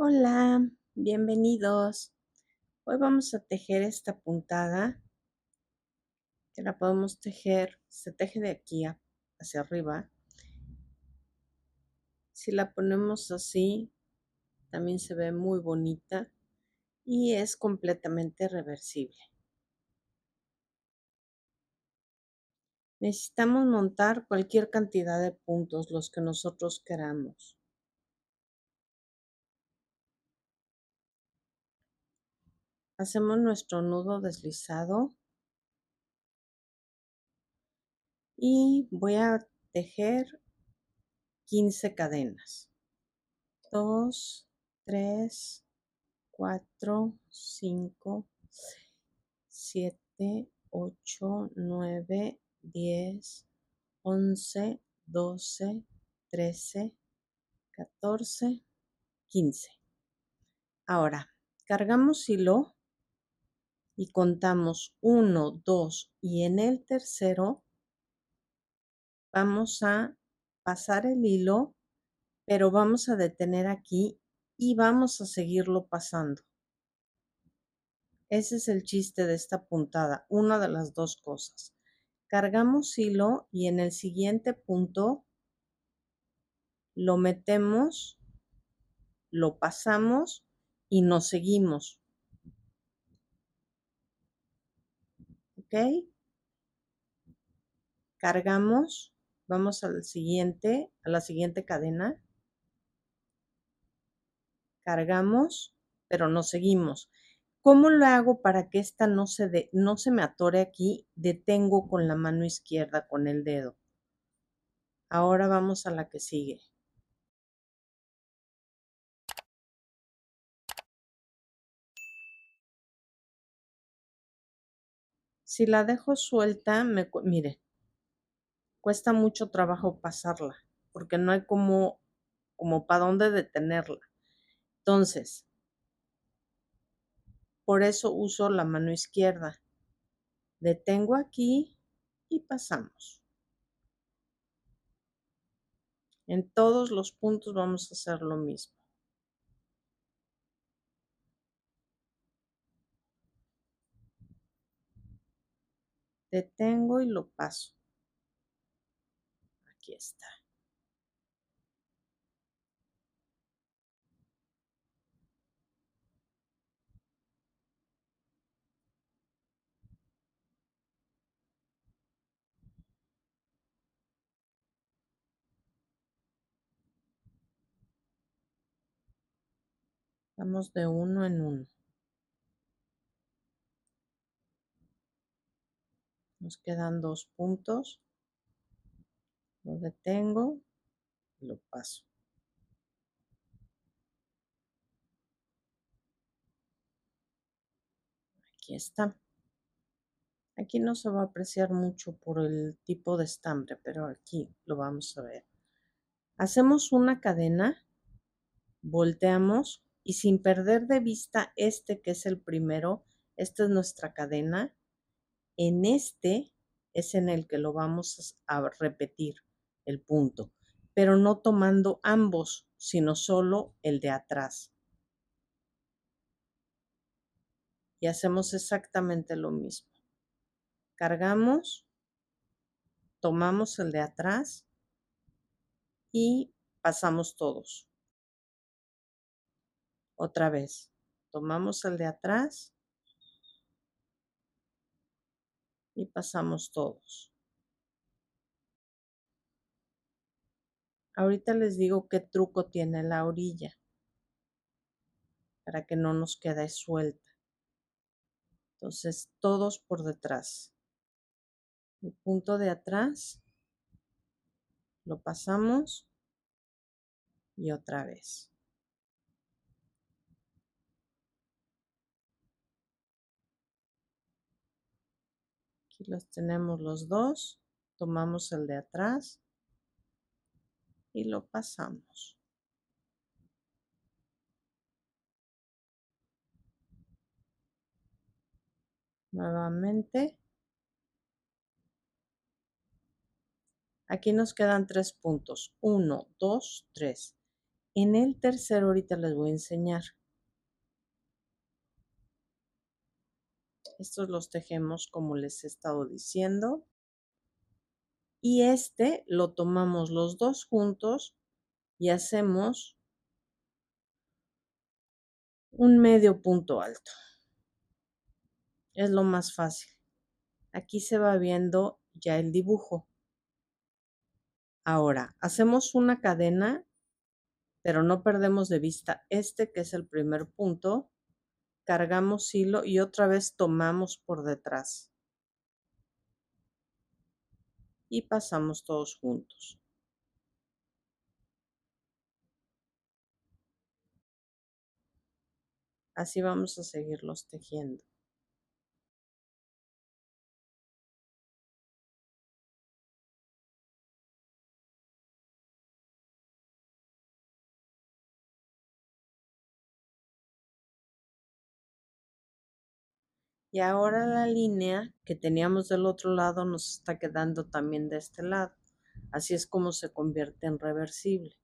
Hola, bienvenidos. Hoy vamos a tejer esta puntada que la podemos tejer, se teje de aquí hacia arriba. Si la ponemos así, también se ve muy bonita y es completamente reversible. Necesitamos montar cualquier cantidad de puntos, los que nosotros queramos. Hacemos nuestro nudo deslizado y voy a tejer 15 cadenas. 2, 3, 4, 5, 7, 8, 9, 10, 11, 12, 13, 14, 15. Ahora, cargamos hilo y contamos 1, 2 y en el tercero vamos a pasar el hilo, pero vamos a detener aquí y vamos a seguirlo pasando. Ese es el chiste de esta puntada, una de las dos cosas. Cargamos hilo y en el siguiente punto lo metemos, lo pasamos y nos seguimos. ¿Ok? Cargamos, vamos a la siguiente cadena. Cargamos, pero nos seguimos. ¿Cómo lo hago para que esta no se me atore aquí? Detengo con la mano izquierda, con el dedo. Ahora vamos a la que sigue. Si la dejo suelta, mire, cuesta mucho trabajo pasarla, porque no hay como para dónde detenerla. Entonces, por eso uso la mano izquierda. Detengo aquí y pasamos. En todos los puntos vamos a hacer lo mismo. Detengo y lo paso. Aquí está. Vamos de uno en uno. Nos quedan 2 puntos. Lo detengo y lo paso. Aquí está. Aquí no se va a apreciar mucho por el tipo de estambre, pero aquí lo vamos a ver. Hacemos una cadena, volteamos y sin perder de vista este que es el primero, esta es nuestra cadena. En este es en el que lo vamos a repetir el punto, pero no tomando ambos, sino solo el de atrás. Y hacemos exactamente lo mismo. Cargamos, tomamos el de atrás y pasamos todos. Otra vez, tomamos el de atrás y pasamos todos. Ahorita les digo qué truco tiene la orilla para que no nos quede suelta. Entonces, todos por detrás. El punto de atrás lo pasamos y otra vez. Aquí los tenemos los dos. Tomamos el de atrás y lo pasamos. Nuevamente. Aquí nos quedan 3 puntos. 1, 2, 3. En el tercero ahorita les voy a enseñar. Estos los tejemos como les he estado diciendo. Y este lo tomamos los dos juntos y hacemos un medio punto alto. Es lo más fácil. Aquí se va viendo ya el dibujo. Ahora, hacemos una cadena, pero no perdemos de vista este que es el primer punto. Cargamos hilo y otra vez tomamos por detrás. Y pasamos todos juntos. Así vamos a seguirlos tejiendo. Y ahora la línea que teníamos del otro lado nos está quedando también de este lado. Así es como se convierte en reversible.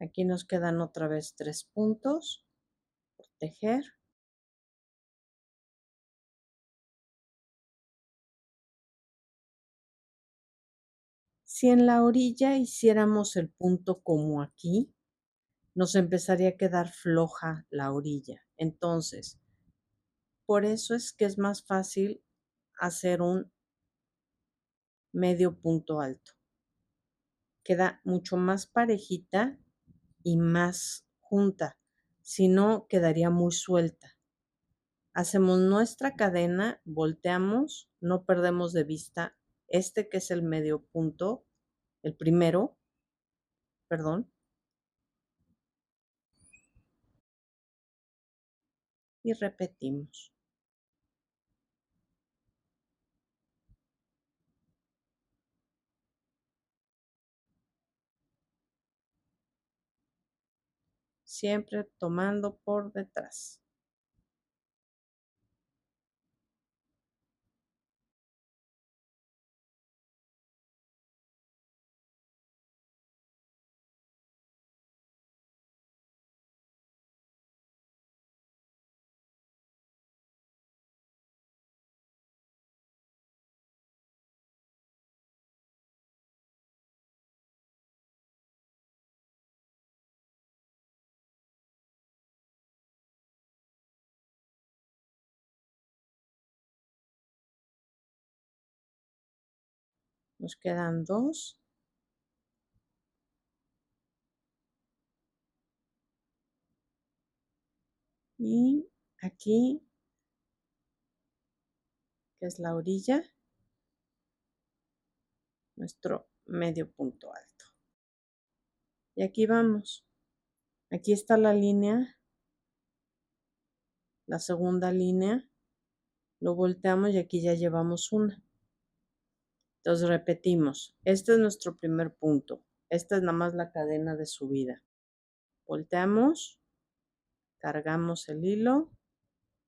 Aquí nos quedan otra vez 3 puntos por tejer. Si en la orilla hiciéramos el punto como aquí, nos empezaría a quedar floja la orilla. Entonces, por eso es que es más fácil hacer un medio punto alto. Queda mucho más parejita y más junta. Si no, quedaría muy suelta. Hacemos nuestra cadena, volteamos, no perdemos de vista este que es el medio punto, el primero, perdón, y repetimos. Siempre tomando por detrás. Nos quedan 2. Y aquí, que es la orilla, nuestro medio punto alto. Y aquí vamos. Aquí está la línea, la segunda línea. Lo volteamos y aquí ya llevamos una. Entonces repetimos. Este es nuestro primer punto. Esta es nada más la cadena de subida. Volteamos, cargamos el hilo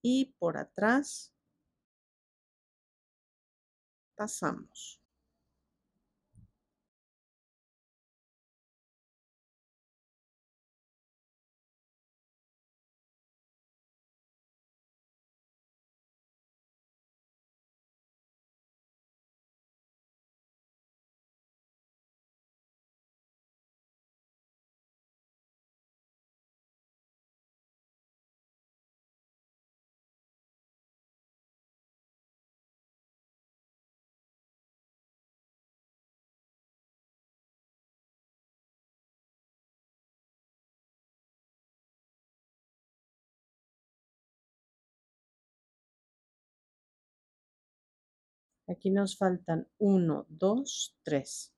y por atrás pasamos. Aquí nos faltan 1, 2, 3.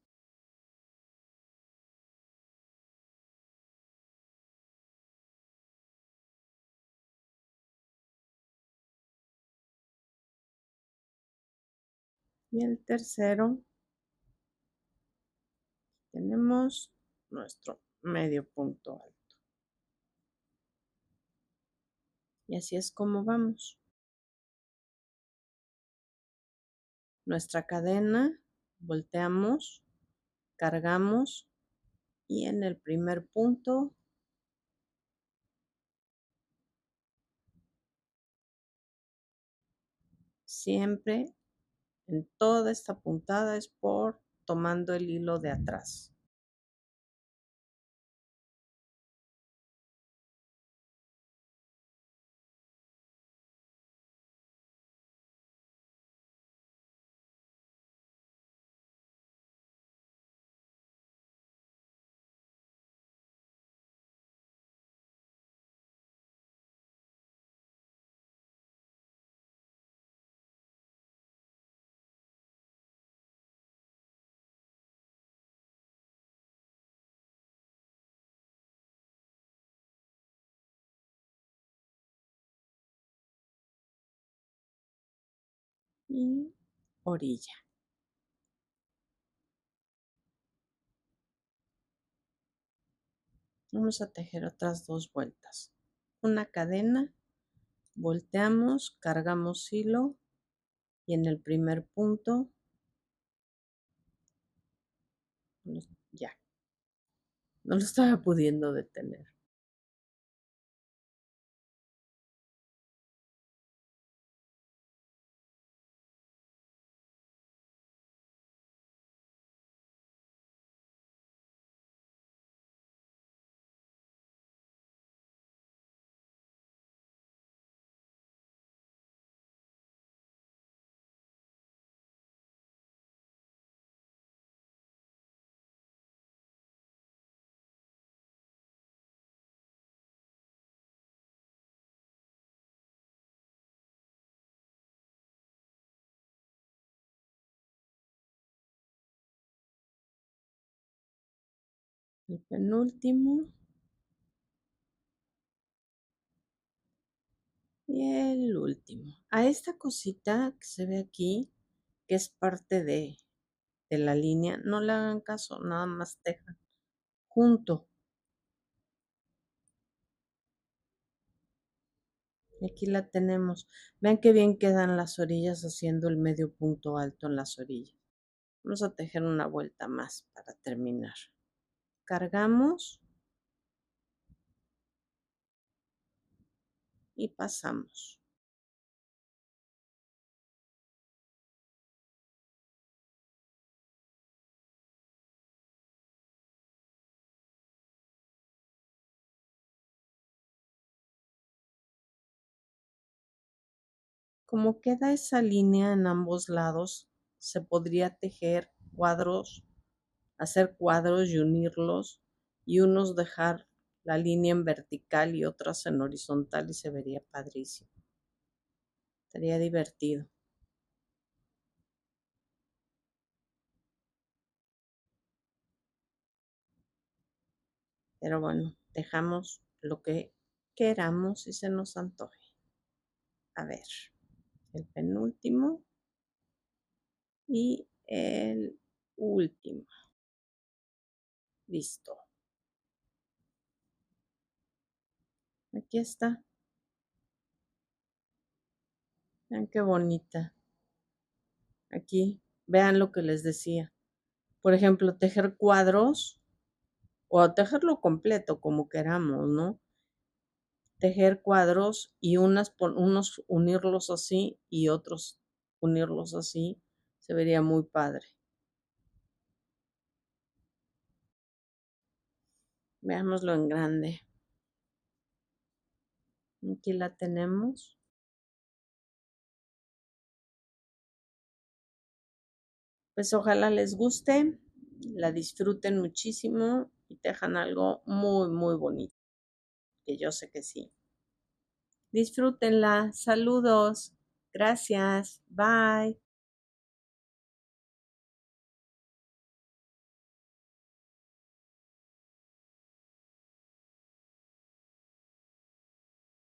Y el tercero tenemos nuestro medio punto alto. Y así es como vamos. Nuestra cadena, volteamos, cargamos y en el primer punto siempre en toda esta puntada es por tomando el hilo de atrás. Y orilla. Vamos a tejer otras 2 vueltas. Una cadena, volteamos, cargamos hilo y en el primer punto, ya, no lo estaba pudiendo detener. El penúltimo y el último. A esta cosita que se ve aquí, que es parte de la línea, no le hagan caso, nada más tejan junto. Aquí la tenemos. Vean qué bien quedan las orillas haciendo el medio punto alto en las orillas. Vamos a tejer una vuelta más para terminar. Cargamos y pasamos. Como queda esa línea en ambos lados, se podría tejer cuadros, hacer cuadros y unirlos y unos dejar la línea en vertical y otras en horizontal y se vería padrísimo. Sería divertido. Pero bueno, dejamos lo que queramos y se nos antoje. A ver, el penúltimo y el último. Listo. Aquí está. Vean qué bonita. Aquí, vean lo que les decía. Por ejemplo, tejer cuadros o tejerlo completo como queramos, ¿no? Tejer cuadros y unos unirlos así y otros unirlos así, se vería muy padre. Veámoslo en grande. Aquí la tenemos. Pues ojalá les guste, la disfruten muchísimo y tejan algo muy, muy bonito, que yo sé que sí. Disfrútenla. Saludos. Gracias. Bye.